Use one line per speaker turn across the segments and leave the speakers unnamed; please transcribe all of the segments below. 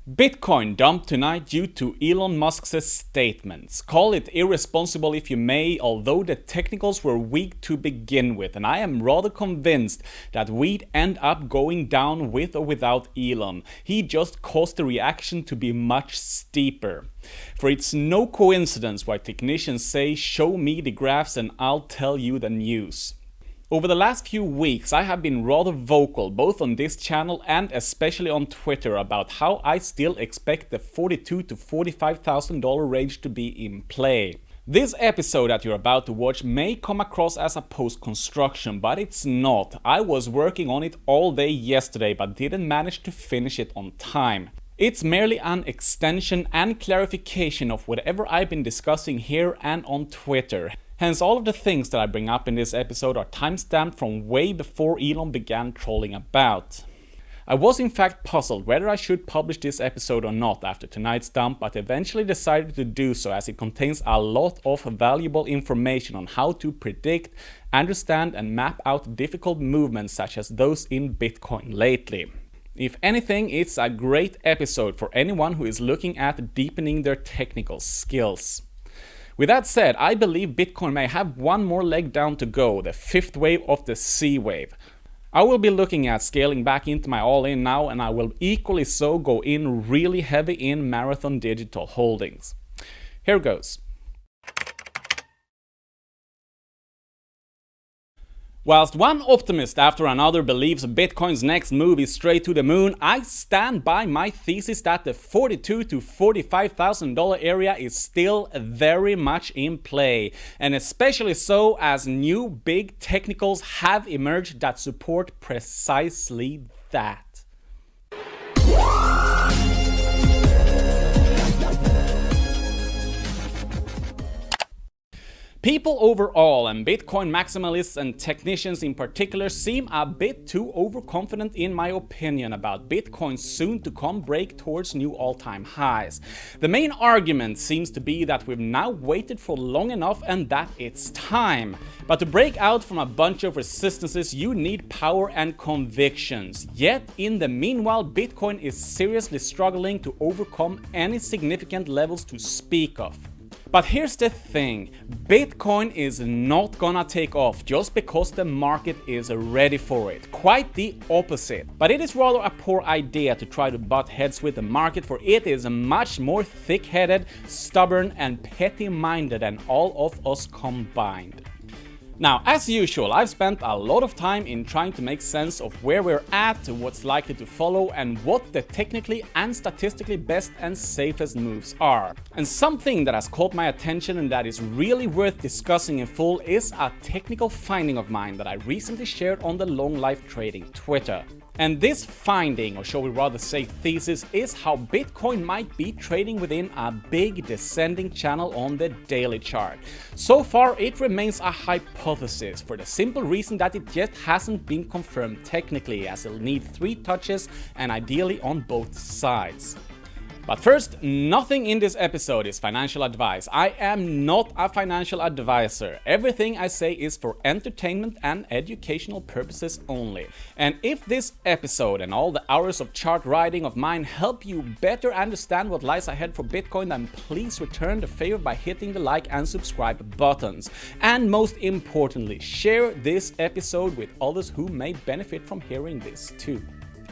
Bitcoin dumped tonight due to Elon Musk's statements. Call it irresponsible if you may, although the technicals were weak to begin with, and I am rather convinced that we'd end up going down with or without Elon. He just caused the reaction to be much steeper. For it's no coincidence why technicians say, "Show me the graphs and I'll tell you the news." Over the last few weeks, I have been rather vocal both on this channel and especially on Twitter about how I still expect the $42,000 to $45,000 range to be in play. This episode that you're about to watch may come across as a post-construction, but it's not. I was working on it all day yesterday but didn't manage to finish it on time. It's merely an extension and clarification of whatever I've been discussing here and on Twitter. Hence, all of the things that I bring up in this episode are timestamped from way before Elon began trolling about. I was in fact puzzled whether I should publish this episode or not after tonight's dump, but eventually decided to do so as it contains a lot of valuable information on how to predict, understand and map out difficult movements such as those in Bitcoin lately. If anything, it's a great episode for anyone who is looking at deepening their technical skills. With that said, I believe Bitcoin may have one more leg down to go, the fifth wave of the C wave. I will be looking at scaling back into my all-in now, and I will equally so go in really heavy in Marathon Digital holdings. Here goes. Whilst one optimist after another believes Bitcoin's next move is straight to the moon, I stand by my thesis that the $42,000 to $45,000 area is still very much in play, and especially so as new big technicals have emerged that support precisely that. People overall, and Bitcoin maximalists and technicians in particular, seem a bit too overconfident in my opinion about Bitcoin's soon-to-come break towards new all-time highs. The main argument seems to be that we've now waited for long enough and that it's time. But to break out from a bunch of resistances, you need power and convictions. Yet, in the meanwhile, Bitcoin is seriously struggling to overcome any significant levels to speak of. But here's the thing, Bitcoin is not gonna take off just because the market is ready for it. Quite the opposite. But it is rather a poor idea to try to butt heads with the market, for it is much more thick-headed, stubborn and petty-minded than all of us combined. Now, as usual, I've spent a lot of time in trying to make sense of where we're at, what's likely to follow, and what the technically and statistically best and safest moves are. And something that has caught my attention and that is really worth discussing in full is a technical finding of mine that I recently shared on the Long Life Trading Twitter. And this finding, or shall we rather say thesis, is how Bitcoin might be trading within a big descending channel on the daily chart. So far, it remains a hypothesis for the simple reason that it yet hasn't been confirmed technically, as it'll need 3 touches and ideally on both sides. But first, nothing in this episode is financial advice. I am not a financial advisor. Everything I say is for entertainment and educational purposes only. And if this episode and all the hours of chart writing of mine help you better understand what lies ahead for Bitcoin, then please return the favor by hitting the like and subscribe buttons. And most importantly, share this episode with others who may benefit from hearing this too.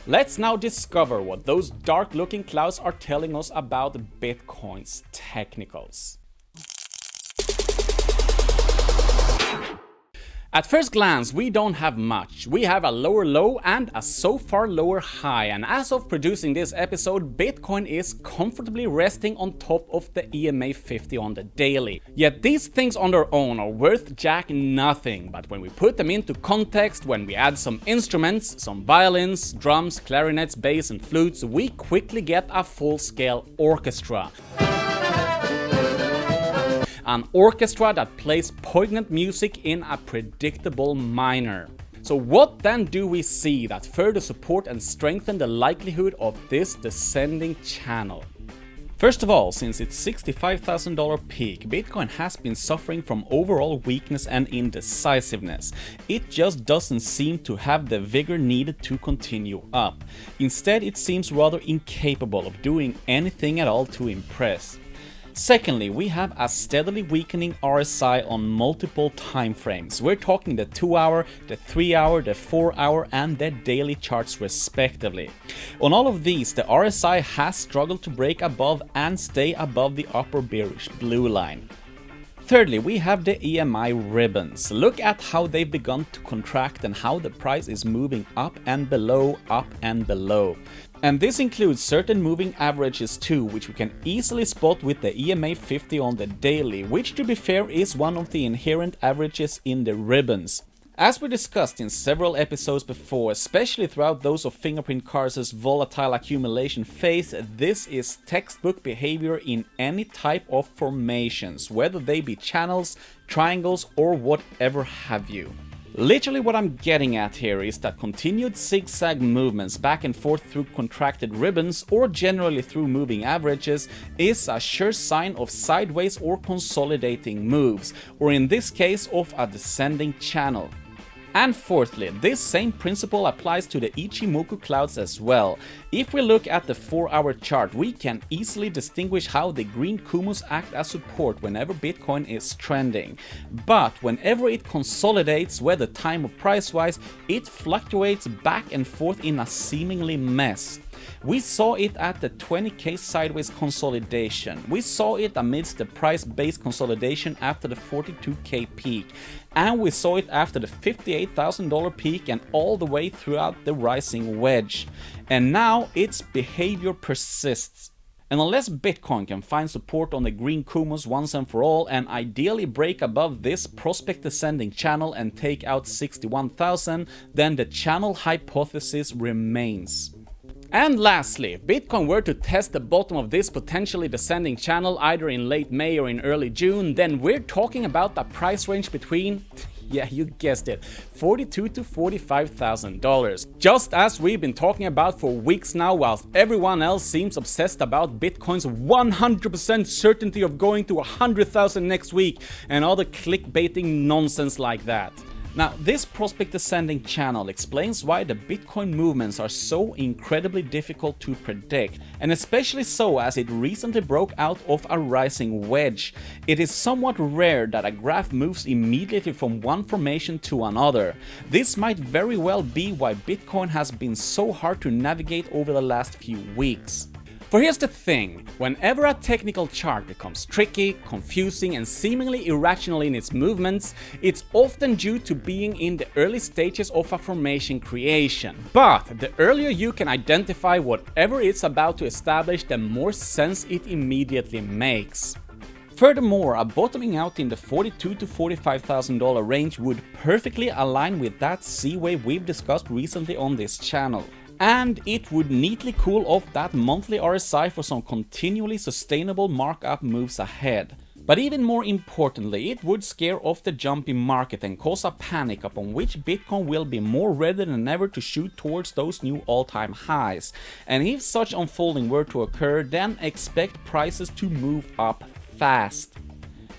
Let's now discover what those dark-looking clouds are telling us about Bitcoin's technicals. At first glance, we don't have much. We have a lower low and a so far lower high, and as of producing this episode, Bitcoin is comfortably resting on top of the EMA 50 on the daily. Yet these things on their own are worth jack nothing, but when we put them into context, when we add some instruments, some violins, drums, clarinets, bass and flutes, we quickly get a full-scale orchestra. An orchestra that plays poignant music in a predictable minor. So what then do we see that further support and strengthen the likelihood of this descending channel? First of all, since its $65,000 peak, Bitcoin has been suffering from overall weakness and indecisiveness. It just doesn't seem to have the vigor needed to continue up. Instead, it seems rather incapable of doing anything at all to impress. Secondly, we have a steadily weakening RSI on multiple timeframes. We're talking the 2-hour, the 3-hour, the 4-hour, and the daily charts respectively. On all of these, the RSI has struggled to break above and stay above the upper bearish blue line. Thirdly, we have the EMI ribbons. Look at how they've begun to contract and how the price is moving up and below, up and below. And this includes certain moving averages too, which we can easily spot with the EMA 50 on the daily, which to be fair is one of the inherent averages in the ribbons. As we discussed in several episodes before, especially throughout those of Fingerprint Cars' volatile accumulation phase, this is textbook behavior in any type of formations, whether they be channels, triangles, or whatever have you. Literally what I'm getting at here is that continued zigzag movements back and forth through contracted ribbons or generally through moving averages is a sure sign of sideways or consolidating moves, or in this case of a descending channel. And fourthly, this same principle applies to the Ichimoku clouds as well. If we look at the 4-hour chart, we can easily distinguish how the green Kumus act as support whenever Bitcoin is trending. But whenever it consolidates, whether time or price-wise, it fluctuates back and forth in a seemingly mess. We saw it at the 20k sideways consolidation. We saw it amidst the price-based consolidation after the 42k peak. And we saw it after the $58,000 peak and all the way throughout the rising wedge. And now its behavior persists. And unless Bitcoin can find support on the green Kumus once and for all and ideally break above this prospect descending channel and take out 61,000, then the channel hypothesis remains. And lastly, if Bitcoin were to test the bottom of this potentially descending channel either in late May or in early June, then we're talking about a price range between, yeah, you guessed it, $42,000 to $45,000. Just as we've been talking about for weeks now, whilst everyone else seems obsessed about Bitcoin's 100% certainty of going to 100,000 next week and other clickbaiting nonsense like that. Now, this prospect descending channel explains why the Bitcoin movements are so incredibly difficult to predict, and especially so as it recently broke out of a rising wedge. It is somewhat rare that a graph moves immediately from one formation to another. This might very well be why Bitcoin has been so hard to navigate over the last few weeks. For here's the thing, whenever a technical chart becomes tricky, confusing and seemingly irrational in its movements, it's often due to being in the early stages of a formation creation. But the earlier you can identify whatever it's about to establish, the more sense it immediately makes. Furthermore, a bottoming out in the $42,000 to $45,000 range would perfectly align with that C wave we've discussed recently on this channel. And it would neatly cool off that monthly RSI for some continually sustainable markup moves ahead. But even more importantly, it would scare off the jumpy market and cause a panic upon which Bitcoin will be more ready than ever to shoot towards those new all-time highs. And if such unfolding were to occur, then expect prices to move up fast.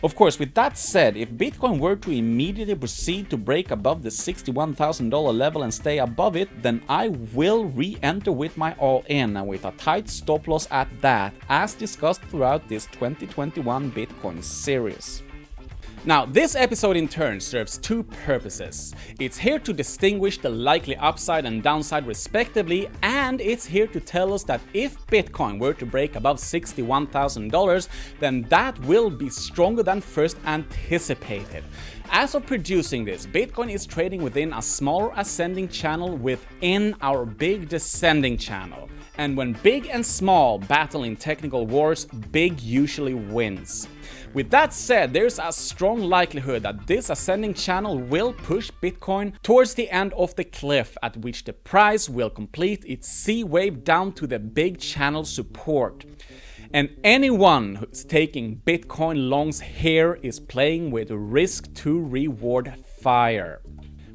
Of course, with that said, if Bitcoin were to immediately proceed to break above the $61,000 level and stay above it, then I will re-enter with my all-in and with a tight stop loss at that, as discussed throughout this 2021 Bitcoin series. Now, this episode in turn serves two purposes. It's here to distinguish the likely upside and downside respectively, and it's here to tell us that if Bitcoin were to break above $61,000, then that will be stronger than first anticipated. As of producing this, Bitcoin is trading within a smaller ascending channel within our big descending channel. And when big and small battle in technical wars, big usually wins. With that said, there's a strong likelihood that this ascending channel will push Bitcoin towards the end of the cliff, at which the price will complete its C wave down to the big channel support. And anyone who's taking Bitcoin longs here is playing with risk to reward fire.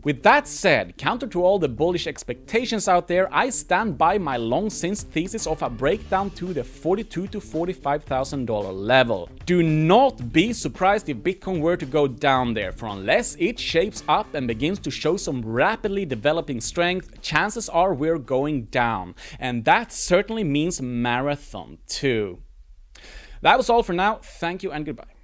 With that said, counter to all the bullish expectations out there, I stand by my long since thesis of a breakdown to the $42,000 to $45,000 level. Do not be surprised if Bitcoin were to go down there, for unless it shapes up and begins to show some rapidly developing strength, chances are we're going down. And that certainly means marathon too. That was all for now. Thank you and goodbye.